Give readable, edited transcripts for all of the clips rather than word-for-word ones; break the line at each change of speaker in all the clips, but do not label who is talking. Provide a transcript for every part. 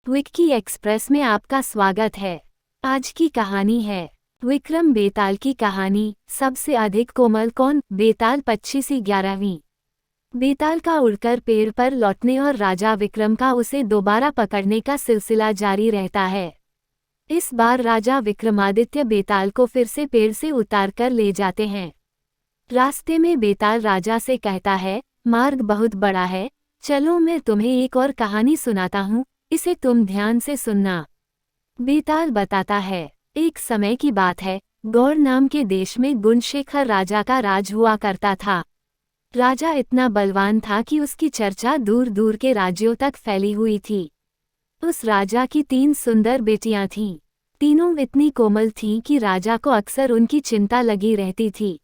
Vicky express में आपका स्वागत है। आज की कहानी है विक्रम बेताल की कहानी। सबसे अधिक कोमल कौन? बेताल 25-11वीं। बेताल का उड़कर पेड़ पर लौटने और राजा विक्रम का उसे दोबारा पकड़ने का सिलसिला जारी रहता है। इस बार राजा विक्रमादित्य बेताल को फिर से पेड़ से उतार कर ले जाते हैं। रास्ते में बेताल राजा से कहता है, मार्ग बहुत बड़ा है, चलो मैं तुम्हें एक और कहानी सुनाता हूँ, इसे तुम ध्यान से सुनना। बेताल बताता है, एक समय की बात है, गौड़ नाम के देश में गुणशेखर राजा का राज हुआ करता था। राजा इतना बलवान था कि उसकी चर्चा दूर दूर के राज्यों तक फैली हुई थी। उस राजा की 3 सुंदर बेटियां थीं। तीनों इतनी कोमल थीं कि राजा को अक्सर उनकी चिंता लगी रहती थी।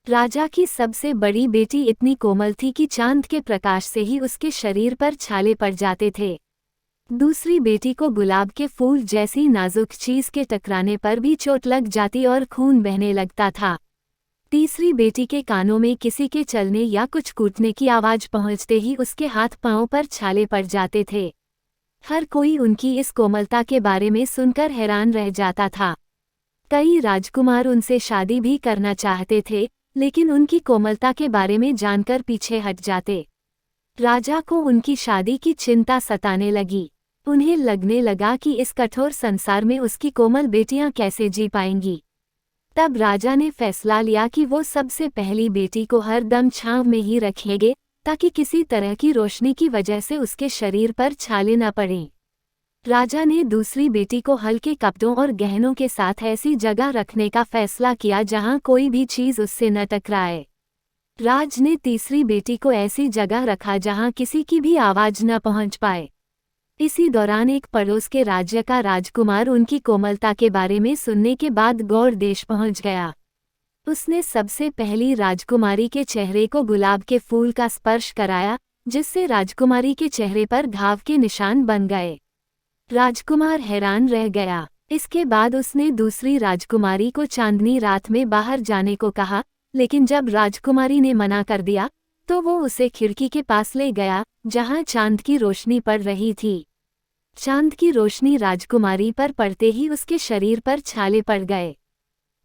राजा की सबसे बड़ी बेटी इतनी कोमल थी कि चांद के प्रकाश से ही उसके शरीर पर छाले पड़ जाते थे। दूसरी बेटी को गुलाब के फूल जैसी नाजुक चीज के टकराने पर भी चोट लग जाती और खून बहने लगता था। तीसरी बेटी के कानों में किसी के चलने या कुछ कूटने की आवाज पहुंचते ही उसके हाथ पांव पर छाले पड़ जाते थे। हर कोई उनकी इस कोमलता के बारे में सुनकर हैरान रह जाता था। कई राजकुमार उनसे शादी भी करना चाहते थे, लेकिन उनकी कोमलता के बारे में जानकर पीछे हट जाते। राजा को उनकी शादी की चिंता सताने लगी। उन्हें लगने लगा कि इस कठोर संसार में उसकी कोमल बेटियां कैसे जी पाएंगी। तब राजा ने फैसला लिया कि वो सबसे पहली बेटी को हर दम छांव में ही रखेंगे, ताकि किसी तरह की रोशनी की वजह से उसके शरीर पर छाले न पड़ें। राजा ने दूसरी बेटी को हल्के कपड़ों और गहनों के साथ ऐसी जगह रखने का फैसला किया जहां कोई भी चीज उससे न टकराए। राज ने तीसरी बेटी को ऐसी जगह रखा जहां किसी की भी आवाज न पहुंच पाए। इसी दौरान एक पड़ोस के राज्य का राजकुमार उनकी कोमलता के बारे में सुनने के बाद गौड़ देश पहुंच गया। उसने सबसे पहली राजकुमारी के चेहरे को गुलाब के फूल का स्पर्श कराया, जिससे राजकुमारी के चेहरे पर घाव के निशान बन गए। राजकुमार हैरान रह गया। इसके बाद उसने दूसरी राजकुमारी को चांदनी रात में बाहर जाने को कहा, लेकिन जब राजकुमारी ने मना कर दिया तो वो उसे खिड़की के पास ले गया, जहां चांद की रोशनी पड़ रही थी। चांद की रोशनी राजकुमारी पर पड़ते ही उसके शरीर पर छाले पड़ गए।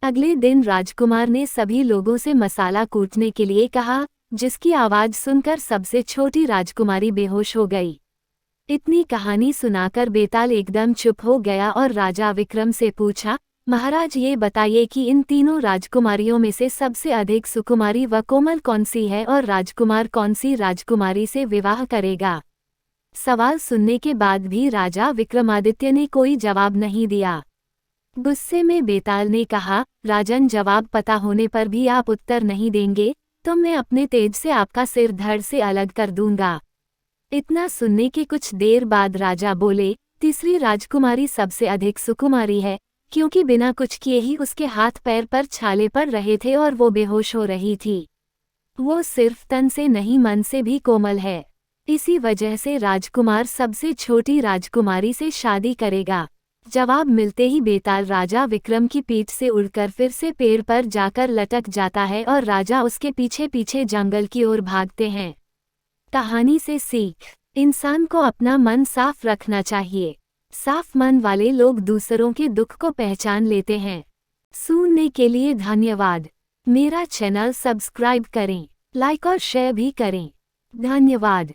अगले दिन राजकुमार ने सभी लोगों से मसाला कूटने के लिए कहा, जिसकी आवाज सुनकर सबसे छोटी राजकुमारी बेहोश हो गई। इतनी कहानी सुनाकर बेताल एकदम चुप हो गया और राजा विक्रम से पूछा, महाराज ये बताइए कि इन तीनों राजकुमारियों में से सबसे अधिक सुकुमारी व कोमल कौन सी है और राजकुमार कौन सी राजकुमारी से विवाह करेगा। सवाल सुनने के बाद भी राजा विक्रमादित्य ने कोई जवाब नहीं दिया। गुस्से में बेताल ने कहा, राजन, जवाब पता होने पर भी आप उत्तर नहीं देंगे तो मैं अपने तेज से आपका सिर धड़ से अलग कर दूंगा। इतना सुनने के कुछ देर बाद राजा बोले, तीसरी राजकुमारी सबसे अधिक सुकुमारी है, क्योंकि बिना कुछ किए ही उसके हाथ पैर पर छाले पड़ रहे थे और वो बेहोश हो रही थी। वो सिर्फ तन से नहीं मन से भी कोमल है। इसी वजह से राजकुमार सबसे छोटी राजकुमारी से शादी करेगा। जवाब मिलते ही बेताल राजा विक्रम की पीठ से उड़कर फिर से पेड़ पर जाकर लटक जाता है और राजा उसके पीछे पीछे जंगल की ओर भागते हैं। कहानी से सीख, इंसान को अपना मन साफ रखना चाहिए। साफ मन वाले लोग दूसरों के दुख को पहचान लेते हैं। सुनने के लिए धन्यवाद। मेरा चैनल सब्सक्राइब करें, लाइक और शेयर भी करें। धन्यवाद।